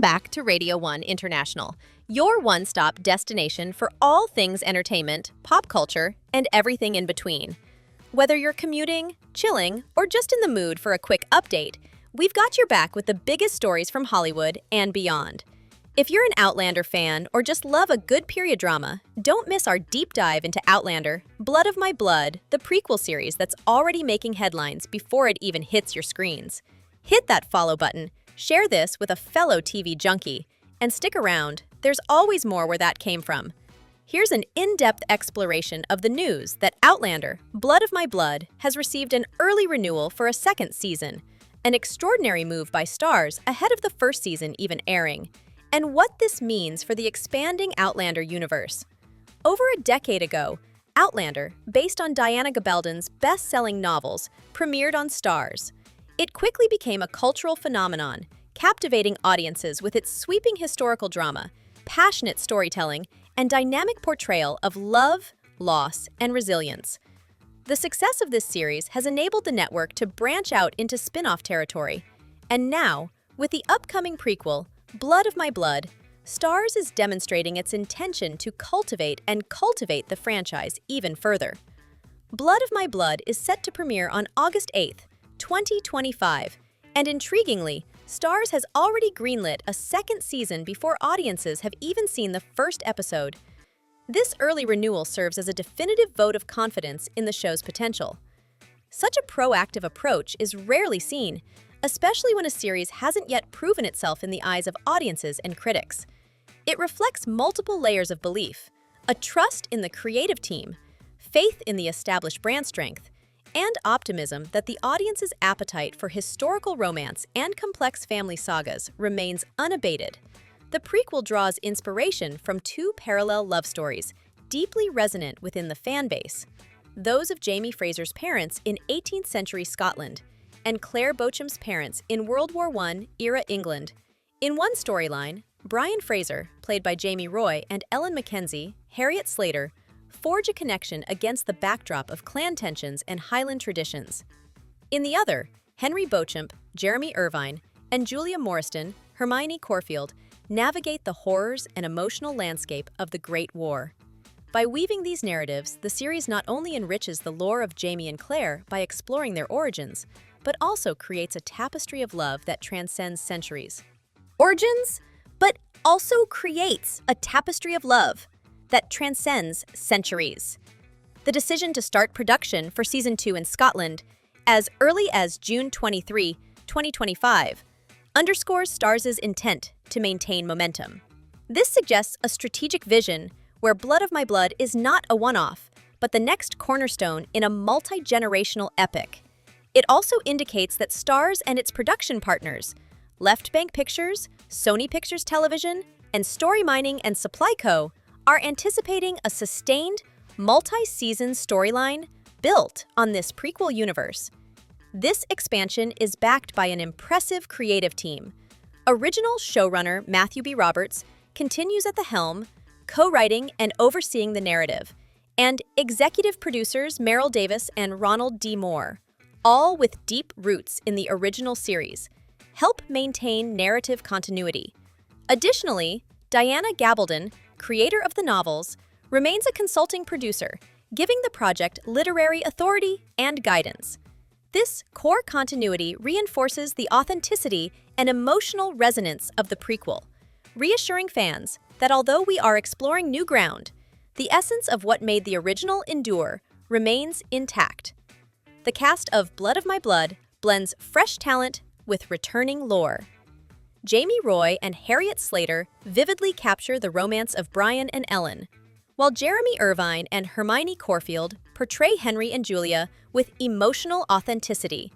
back to Radio 1 International, your one-stop destination for all things entertainment, pop culture, and everything in between. Whether you're commuting, chilling, or just in the mood for a quick update, we've got your back with the biggest stories from Hollywood and beyond. If you're an Outlander fan or just love a good period drama, don't miss our deep dive into Outlander, Blood of My Blood, the prequel series that's already making headlines before it even hits your screens. Hit that follow button, share this with a fellow TV junkie, and stick around, there's always more where that came from. Here's an in-depth exploration of the news that Outlander, Blood of My Blood, has received an early renewal for a second season, an extraordinary move by Starz ahead of the first season even airing, and what this means for the expanding Outlander universe. Over a decade ago, Outlander, based on Diana Gabaldon's best-selling novels, premiered on Starz. It quickly became a cultural phenomenon, captivating audiences with its sweeping historical drama, passionate storytelling, and dynamic portrayal of love, loss, and resilience. The success of this series has enabled the network to branch out into spin-off territory. And now, with the upcoming prequel, Blood of My Blood, Starz is demonstrating its intention to cultivate the franchise even further. Blood of My Blood is set to premiere on August 8th, 2025, and intriguingly, Starz has already greenlit a second season before audiences have even seen the first episode. This early renewal serves as a definitive vote of confidence in the show's potential. Such a proactive approach is rarely seen, especially when a series hasn't yet proven itself in the eyes of audiences and critics. It reflects multiple layers of belief, a trust in the creative team, faith in the established brand strength, and optimism that the audience's appetite for historical romance and complex family sagas remains unabated. The prequel draws inspiration from two parallel love stories, deeply resonant within the fan base, those of Jamie Fraser's parents in 18th century Scotland and Claire Beauchamp's parents in World War I-era England. In one storyline, Brian Fraser, played by Jamie Roy, and Ellen Mackenzie, Harriet Slater, forge a connection against the backdrop of clan tensions and Highland traditions. In the other, Henry Beauchamp, Jeremy Irvine, and Julia Morriston, Hermione Corfield, navigate the horrors and emotional landscape of the Great War. By weaving these narratives, the series not only enriches the lore of Jamie and Claire by exploring their origins, but also creates a tapestry of love that transcends centuries. Origins, but also creates a tapestry of love that transcends centuries. The decision to start production for Season 2 in Scotland as early as June 23, 2025, underscores Starz' intent to maintain momentum. This suggests a strategic vision where Blood of My Blood is not a one-off, but the next cornerstone in a multi-generational epic. It also indicates that Starz and its production partners, Left Bank Pictures, Sony Pictures Television, and Story Mining and Supply Co., are anticipating a sustained, multi-season storyline built on this prequel universe. This expansion is backed by an impressive creative team. Original showrunner Matthew B. Roberts continues at the helm, co-writing and overseeing the narrative, and executive producers Meryl Davis and Ronald D. Moore, all with deep roots in the original series, help maintain narrative continuity. Additionally, Diana Gabaldon, creator of the novels, remains a consulting producer, giving the project literary authority and guidance. This core continuity reinforces the authenticity and emotional resonance of the prequel, reassuring fans that although we are exploring new ground, the essence of what made the original endure remains intact. The cast of Blood of My Blood blends fresh talent with returning lore. Jamie Roy and Harriet Slater vividly capture the romance of Brian and Ellen, while Jeremy Irvine and Hermione Corfield portray Henry and Julia with emotional authenticity.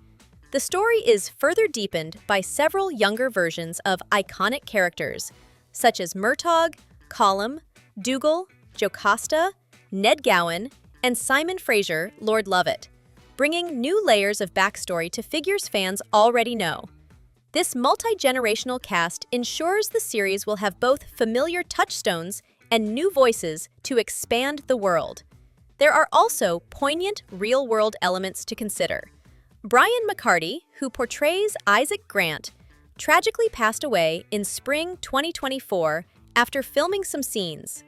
The story is further deepened by several younger versions of iconic characters, such as Murtaugh, Colum, Dougal, Jocasta, Ned Gowan, and Simon Fraser, Lord Lovett, bringing new layers of backstory to figures fans already know. This multi-generational cast ensures the series will have both familiar touchstones and new voices to expand the world. There are also poignant real-world elements to consider. Brian McCarty, who portrays Isaac Grant, tragically passed away in spring 2024 after filming some scenes.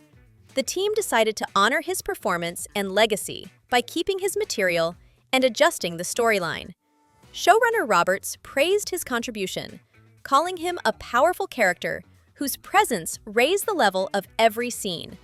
The team decided to honor his performance and legacy by keeping his material and adjusting the storyline. Showrunner Roberts praised his contribution, calling him a powerful character whose presence raised the level of every scene.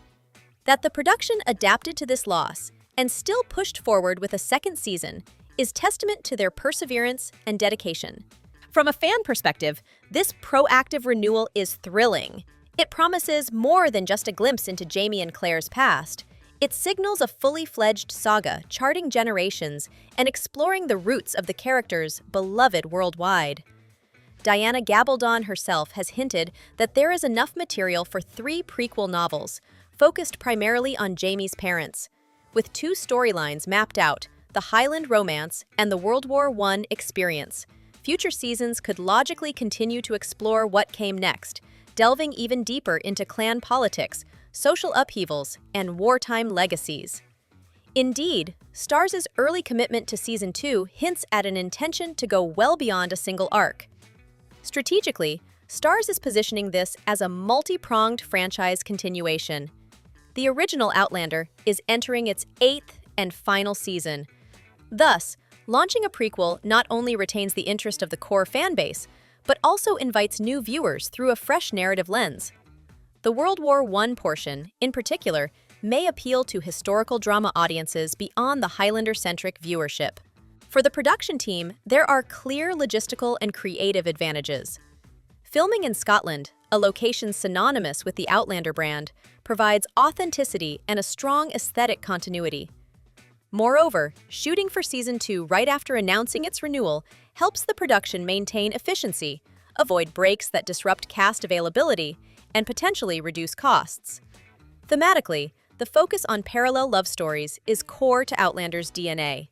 That the production adapted to this loss and still pushed forward with a second season is testament to their perseverance and dedication. From a fan perspective, this proactive renewal is thrilling. It promises more than just a glimpse into Jamie and Claire's past. It signals a fully fledged saga charting generations and exploring the roots of the characters beloved worldwide. Diana Gabaldon herself has hinted that there is enough material for 3 prequel novels, focused primarily on Jamie's parents. With 2 storylines mapped out, the Highland romance and the World War I experience, future seasons could logically continue to explore what came next, delving even deeper into clan politics, social upheavals, and wartime legacies. Indeed, Starz' early commitment to Season 2 hints at an intention to go well beyond a single arc. Strategically, Starz is positioning this as a multi-pronged franchise continuation. The original Outlander is entering its 8th and final season. Thus, launching a prequel not only retains the interest of the core fanbase, but also invites new viewers through a fresh narrative lens. The World War I portion, in particular, may appeal to historical drama audiences beyond the Highlander-centric viewership. For the production team, there are clear logistical and creative advantages. Filming in Scotland, a location synonymous with the Outlander brand, provides authenticity and a strong aesthetic continuity. Moreover, shooting for Season 2 right after announcing its renewal helps the production maintain efficiency, avoid breaks that disrupt cast availability, and potentially reduce costs. Thematically, the focus on parallel love stories is core to Outlander's DNA.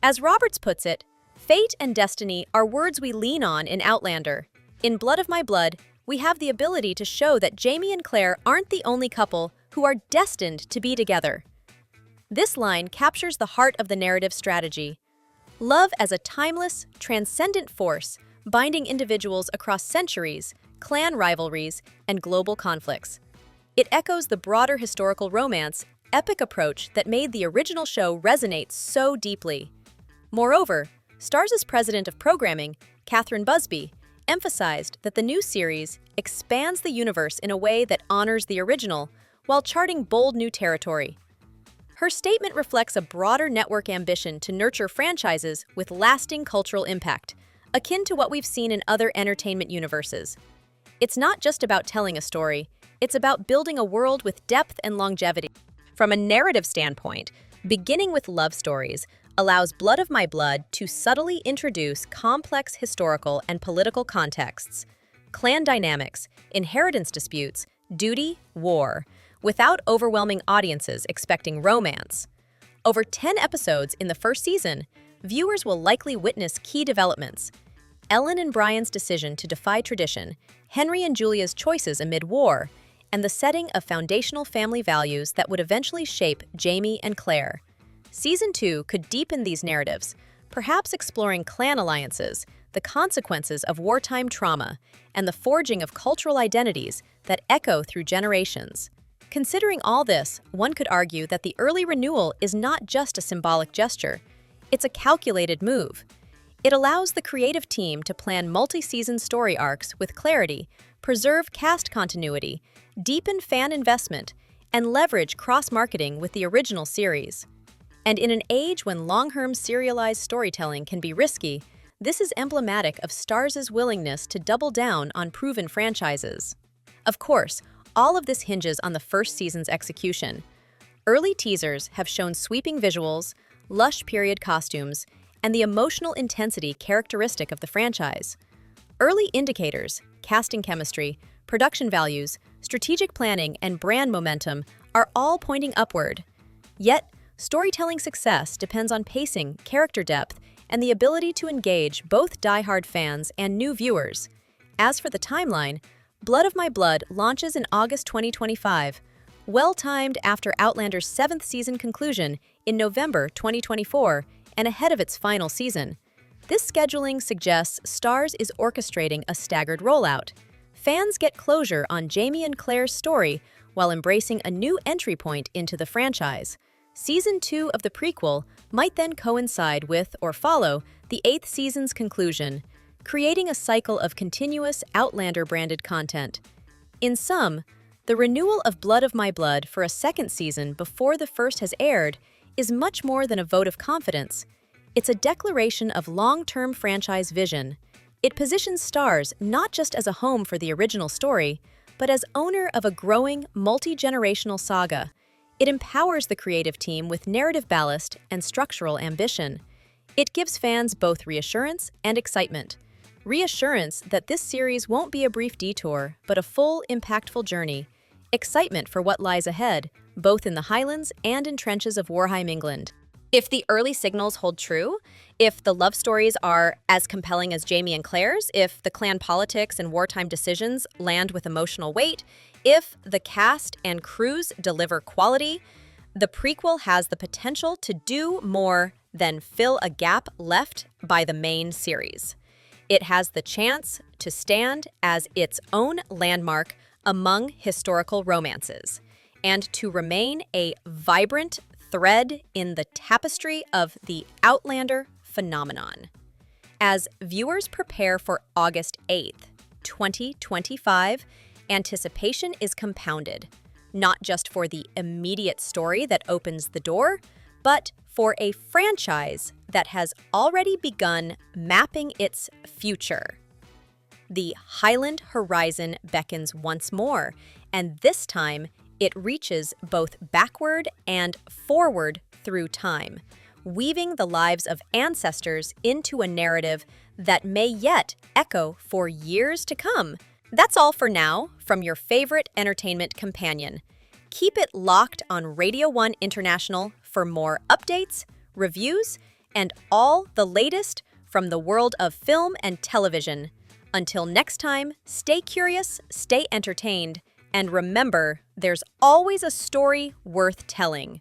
As Roberts puts it, fate and destiny are words we lean on in Outlander. In Blood of My Blood, we have the ability to show that Jamie and Claire aren't the only couple who are destined to be together. This line captures the heart of the narrative strategy. Love as a timeless, transcendent force, binding individuals across centuries, clan rivalries, and global conflicts. It echoes the broader historical romance, epic approach that made the original show resonate so deeply. Moreover, Starz' president of programming, Catherine Busby, emphasized that the new series expands the universe in a way that honors the original while charting bold new territory. Her statement reflects a broader network ambition to nurture franchises with lasting cultural impact, akin to what we've seen in other entertainment universes. It's not just about telling a story, it's about building a world with depth and longevity. From a narrative standpoint, beginning with love stories allows Blood of My Blood to subtly introduce complex historical and political contexts, clan dynamics, inheritance disputes, duty, war, without overwhelming audiences expecting romance. Over 10 episodes in the first season, viewers will likely witness key developments: Ellen and Brian's decision to defy tradition, Henry and Julia's choices amid war, and the setting of foundational family values that would eventually shape Jamie and Claire. Season 2 could deepen these narratives, perhaps exploring clan alliances, the consequences of wartime trauma, and the forging of cultural identities that echo through generations. Considering all this, one could argue that the early renewal is not just a symbolic gesture, it's a calculated move. It allows the creative team to plan multi-season story arcs with clarity, preserve cast continuity, deepen fan investment, and leverage cross-marketing with the original series. And in an age when long-term serialized storytelling can be risky, this is emblematic of Starz' willingness to double down on proven franchises. Of course, all of this hinges on the first season's execution. Early teasers have shown sweeping visuals, lush period costumes, and the emotional intensity characteristic of the franchise. Early indicators, casting chemistry, production values, strategic planning, and brand momentum are all pointing upward. Yet, storytelling success depends on pacing, character depth, and the ability to engage both die-hard fans and new viewers. As for the timeline, Blood of My Blood launches in August 2025, well-timed after Outlander's 7th season conclusion in November 2024 and ahead of its final season. This scheduling suggests Starz is orchestrating a staggered rollout. Fans get closure on Jamie and Claire's story while embracing a new entry point into the franchise. Season 2 of the prequel might then coincide with or follow the 8th season's conclusion, creating a cycle of continuous Outlander-branded content. In sum, the renewal of Blood of My Blood for a second season before the first has aired is much more than a vote of confidence. It's a declaration of long-term franchise vision. It positions Starz not just as a home for the original story, but as owner of a growing, multi-generational saga. It empowers the creative team with narrative ballast and structural ambition. It gives fans both reassurance and excitement. Reassurance that this series won't be a brief detour, but a full, impactful journey. Excitement for what lies ahead, both in the Highlands and in trenches of Warheim, England. If the early signals hold true, if the love stories are as compelling as Jamie and Claire's, if the clan politics and wartime decisions land with emotional weight, if the cast and crews deliver quality, the prequel has the potential to do more than fill a gap left by the main series. It has the chance to stand as its own landmark among historical romances and to remain a vibrant thread in the tapestry of the Outlander phenomenon. As viewers prepare for August 8th, 2025, anticipation is compounded, not just for the immediate story that opens the door, but for a franchise that has already begun mapping its future. The Highland horizon beckons once more, and this time it reaches both backward and forward through time, weaving the lives of ancestors into a narrative that may yet echo for years to come. That's all for now from your favorite entertainment companion. Keep it locked on Radio 1 International for more updates, reviews, and all the latest from the world of film and television. Until next time, stay curious, stay entertained, and remember, there's always a story worth telling.